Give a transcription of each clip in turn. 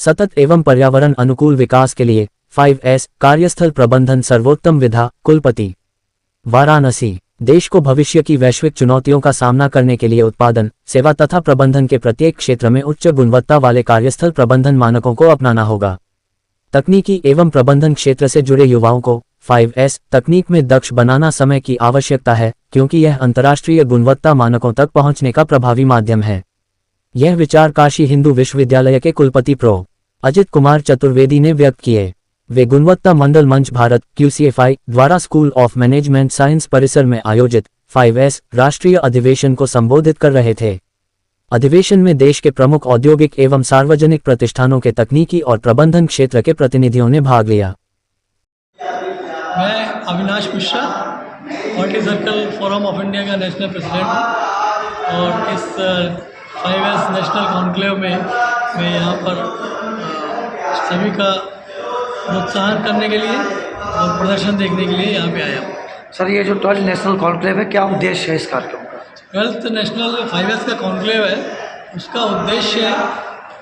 सतत एवं पर्यावरण अनुकूल विकास के लिए 5S कार्यस्थल प्रबंधन सर्वोत्तम विधा, कुलपति वाराणसी। देश को भविष्य की वैश्विक चुनौतियों का सामना करने के लिए उत्पादन, सेवा तथा प्रबंधन के प्रत्येक क्षेत्र में उच्च गुणवत्ता वाले कार्यस्थल प्रबंधन मानकों को अपनाना होगा। तकनीकी एवं प्रबंधन क्षेत्र से जुड़े युवाओं को 5S तकनीक में दक्ष बनाना समय की आवश्यकता है, क्योंकि यह अंतर्राष्ट्रीय गुणवत्ता मानकों तक पहुंचने का प्रभावी माध्यम है। यह विचार काशी हिंदू विश्वविद्यालय के कुलपति प्रो अजित कुमार चतुर्वेदी ने व्यक्त किए। वे गुणवत्ता मंडल मंच भारत QCFI द्वारा स्कूल ऑफ मैनेजमेंट साइंस परिसर में आयोजित 5S राष्ट्रीय अधिवेशन को संबोधित कर रहे थे। अधिवेशन में देश के प्रमुख औद्योगिक एवं सार्वजनिक प्रतिष्ठानों के तकनीकी और प्रबंधन क्षेत्र के प्रतिनिधियों ने भाग लिया। मैं Avinash Mishra, quality circle forum of India का नेशनल प्रेसिडेंट हूँ और इस 5S नेशनल कॉन्क्लेव में मैं यहाँ पर सभी का प्रोत्साहन करने के लिए और प्रदर्शन देखने के लिए यहाँ पे आया हूँ। सर, ये जो 12 नेशनल कॉन्क्लेव है, क्या उद्देश्य है इस कार्यक्रम का? 12th नेशनल 5S का कॉन्क्लेव है, उसका उद्देश्य है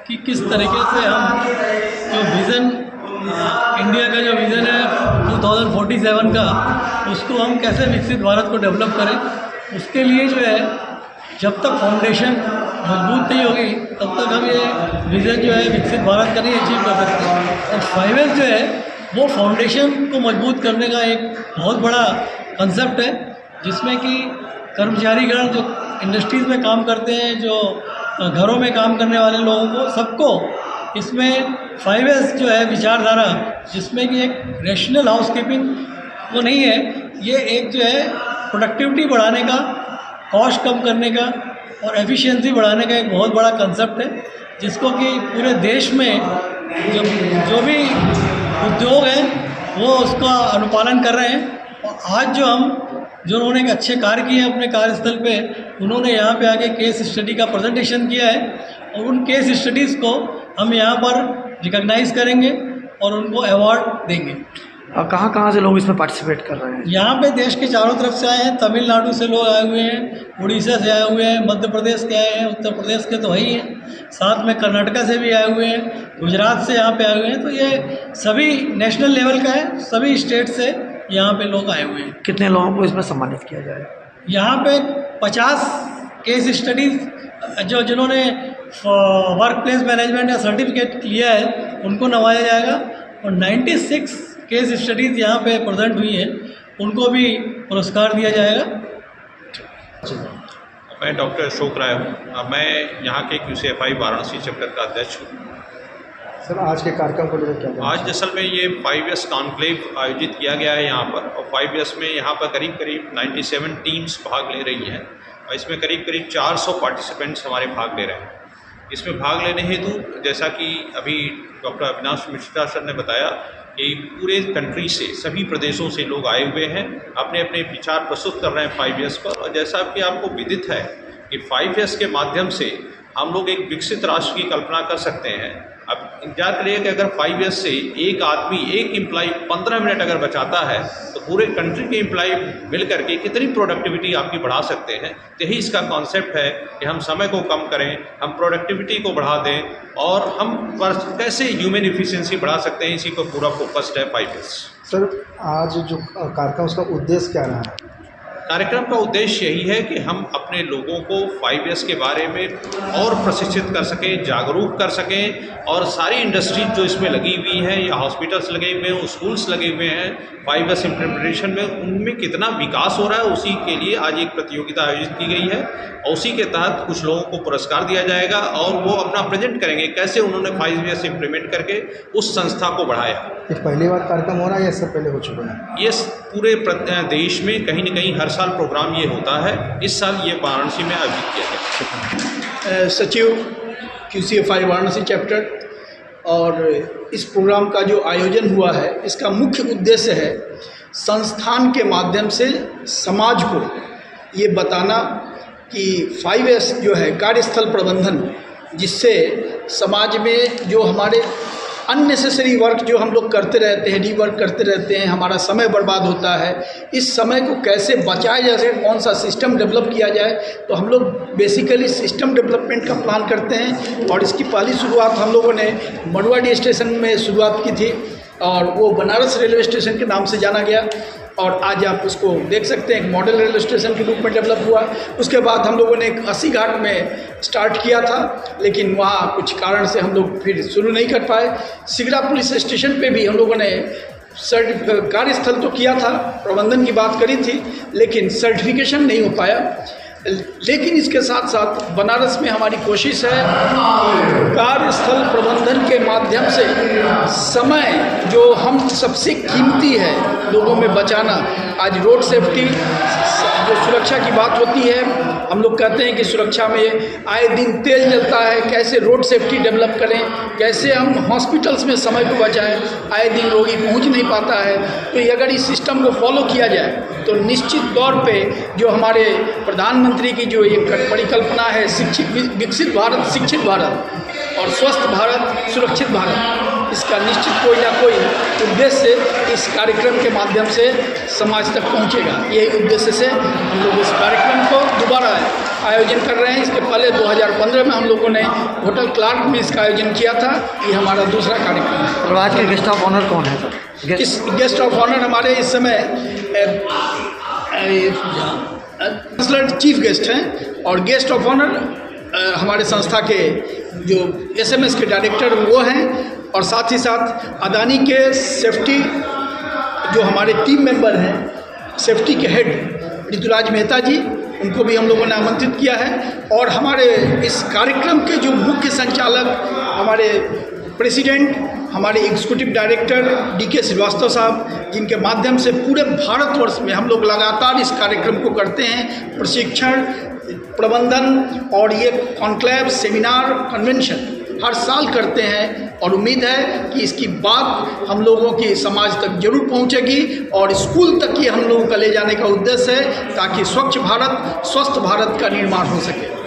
कि किस तरीके से हम जो विज़न इंडिया का जो विज़न है 2047 का, उसको हम कैसे विकसित भारत को डेवलप करें। उसके लिए जो है, जब तक फाउंडेशन मजबूत नहीं होगी तब तक हम ये विज़न जो है विकसित भारत का नहीं अचीव कर सकते। और 5S जो है वो फाउंडेशन को मजबूत करने का एक बहुत बड़ा कंसेप्ट है, जिसमें कि कर्मचारीगण जो इंडस्ट्रीज़ में काम करते हैं, जो घरों में काम करने वाले लोगों को, सबको इसमें 5S जो है विचारधारा, जिसमें कि एक रैशनल हाउसकीपिंग वो नहीं है, ये एक जो है प्रोडक्टिविटी बढ़ाने का, कॉस्ट कम करने का और एफिशिएंसी बढ़ाने का एक बहुत बड़ा कंसेप्ट है, जिसको कि पूरे देश में जो भी उद्योग हैं वो उसका अनुपालन कर रहे हैं। और आज जो उन्होंने एक अच्छे कार्य किए अपने कार्यस्थल पे, उन्होंने यहाँ पे आके केस स्टडी का प्रेजेंटेशन किया है और उन केस स्टडीज़ को हम यहाँ पर रिकॉग्नाइज़ करेंगे और उनको अवार्ड देंगे। कहाँ कहाँ से लोग इसमें पार्टिसिपेट कर रहे हैं? यहाँ पे देश के चारों तरफ से आए हैं। तमिलनाडु से लोग आए हुए हैं, उड़ीसा से आए हुए हैं, मध्य प्रदेश के आए हैं, उत्तर प्रदेश के तो है ही हैं, साथ में कर्नाटका से भी आए हुए हैं, गुजरात से यहाँ पे आए हुए हैं। तो ये सभी नेशनल लेवल का है, सभी स्टेट से यहाँ पे लोग आए हुए हैं। कितने लोगों को इसमें सम्मानित किया जाए? यहाँ पे 50 केस स्टडीज़ जिन्होंने वर्क प्लेस मैनेजमेंट का सर्टिफिकेट लिया है उनको नवाजा जाएगा और 96 केस स्टडीज़ यहाँ पे प्रेजेंट हुई हैं, उनको भी पुरस्कार दिया जाएगा। मैं डॉक्टर अशोक राय हूँ। मैं यहाँ के QCFI वाराणसी चैप्टर का अध्यक्ष हूँ। सर, आज के कार्यक्रम को लेकर क्या? आज असल में ये 5S कॉन्क्लेव आयोजित किया गया है यहाँ पर, और 5S में यहाँ पर करीब 97 टीम्स भाग ले रही हैं और इसमें करीब 400 पार्टिसिपेंट्स हमारे भाग ले रहे हैं। इसमें भाग लेने हेतु, जैसा कि अभी डॉक्टर अविनाश मिश्रा सर ने बताया, कि पूरे कंट्री से, सभी प्रदेशों से लोग आए हुए हैं, अपने अपने विचार प्रस्तुत कर रहे हैं 5S पर। और जैसा कि आपको विदित है कि 5S के माध्यम से हम लोग एक विकसित राष्ट्र की कल्पना कर सकते हैं। अब इंतजार करिए कि अगर 5S से एक आदमी, एक एम्प्लॉय 15 मिनट अगर बचाता है तो पूरे कंट्री के एम्प्लॉय मिल करके कितनी प्रोडक्टिविटी आपकी बढ़ा सकते हैं। तो यही इसका कॉन्सेप्ट है कि हम समय को कम करें, हम प्रोडक्टिविटी को बढ़ा दें और हम कैसे ह्यूमन एफिशिएंसी बढ़ा सकते हैं, इसी को पूरा फोकस्ड है 5S। सर, आज जो कार्यक्रम, उसका उद्देश्य क्या रहा है? कार्यक्रम का उद्देश्य यही है कि हम अपने लोगों को 5S के बारे में और प्रशिक्षित कर सकें, जागरूक कर सकें, और सारी इंडस्ट्रीज जो इसमें लगी हुई हैं, या हॉस्पिटल्स लगे हुए हैं, स्कूल्स लगे हुए हैं 5S इम्प्लीमेंटेशन में, उनमें कितना विकास हो रहा है, उसी के लिए आज एक प्रतियोगिता आयोजित की गई है और उसी के तहत कुछ लोगों को पुरस्कार दिया जाएगा और वो अपना प्रेजेंट करेंगे कैसे उन्होंने 5S इम्प्लीमेंट करके उस संस्था को बढ़ाया। ये पहली बार कार्यक्रम हो रहा है या इससे पहले हो चुका है? ये पूरे देश में कहीं न कहीं हर साल प्रोग्राम ये होता है। इस साल ये वाराणसी में आयोजित किया गया। सचिव QCFI वाराणसी चैप्टर, और इस प्रोग्राम का जो आयोजन हुआ है, इसका मुख्य उद्देश्य है संस्थान के माध्यम से समाज को ये बताना कि 5S जो है कार्यस्थल प्रबंधन, जिससे समाज में जो हमारे अननेसेसरी वर्क जो हम लोग करते रहते हैं, रीवर्क करते रहते हैं, हमारा समय बर्बाद होता है। इस समय को कैसे बचाया जा सके, कौन सा सिस्टम डेवलप किया जाए, तो हम लोग बेसिकली सिस्टम डेवलपमेंट का प्लान करते हैं। और इसकी पहली शुरुआत हम लोगों ने मड़वाड़ी स्टेशन में शुरुआत की थी और वो बनारस रेलवे स्टेशन के नाम से जाना गया और आज आप उसको देख सकते हैं, एक मॉडल रेलवे स्टेशन के रूप में डेवलप हुआ। उसके बाद हम लोगों ने एक 80 घाट में स्टार्ट किया था, लेकिन वहाँ कुछ कारण से हम लोग फिर शुरू नहीं कर पाए। सिगरा पुलिस स्टेशन पे भी हम लोगों ने कार्यस्थल तो किया था, प्रबंधन की बात करी थी, लेकिन सर्टिफिकेशन नहीं हो पाया। लेकिन इसके साथ साथ बनारस में हमारी कोशिश है कि कार्यस्थल प्रबंधन के माध्यम से समय जो हम सबसे कीमती है लोगों में बचाना। आज रोड सेफ्टी जो सुरक्षा की बात होती है, हम लोग कहते हैं कि सुरक्षा में आए दिन तेल जलता है, कैसे रोड सेफ्टी डेवलप करें, कैसे हम हॉस्पिटल्स में समय को बचाएं, आए दिन रोगी पहुंच नहीं पाता है। तो ये अगर इस सिस्टम को फॉलो किया जाए तो निश्चित तौर पे जो हमारे प्रधानमंत्री की जो एक परिकल्पना है, विकसित भारत, शिक्षित भारत और स्वस्थ भारत, सुरक्षित भारत, इसका निश्चित कोई ना कोई उद्देश्य इस कार्यक्रम के माध्यम से समाज तक पहुंचेगा। यही उद्देश्य से हम लोग इस कार्यक्रम को दोबारा आयोजन कर रहे हैं। इसके पहले 2015 में हम लोगों ने होटल क्लार्क में इसका आयोजन किया था। ये हमारा दूसरा कार्यक्रम है। और आज के गेस्ट ऑफ ऑनर कौन है सर? इस गेस्ट ऑफ ऑनर हमारे इस समय चीफ गेस्ट हैं और गेस्ट ऑफ ऑनर हमारे संस्था के जो SMS के डायरेक्टर वो हैं और साथ ही साथ अदानी के सेफ्टी जो हमारे टीम मेंबर हैं, सेफ्टी के हेड ऋतुराज मेहता जी, उनको भी हम लोगों ने आमंत्रित किया है। और हमारे इस कार्यक्रम के जो मुख्य संचालक, हमारे प्रेसिडेंट, हमारे एग्जीक्यूटिव डायरेक्टर DK श्रीवास्तव साहब, जिनके माध्यम से पूरे भारतवर्ष में हम लोग लगातार इस कार्यक्रम को करते हैं, प्रशिक्षण, प्रबंधन और ये कॉन्क्लेव, सेमिनार, कन्वेंशन हर साल करते हैं। और उम्मीद है कि इसकी बात हम लोगों की समाज तक जरूर पहुंचेगी और स्कूल तक ही हम लोगों का ले जाने का उद्देश्य है, ताकि स्वच्छ भारत, स्वस्थ भारत का निर्माण हो सके।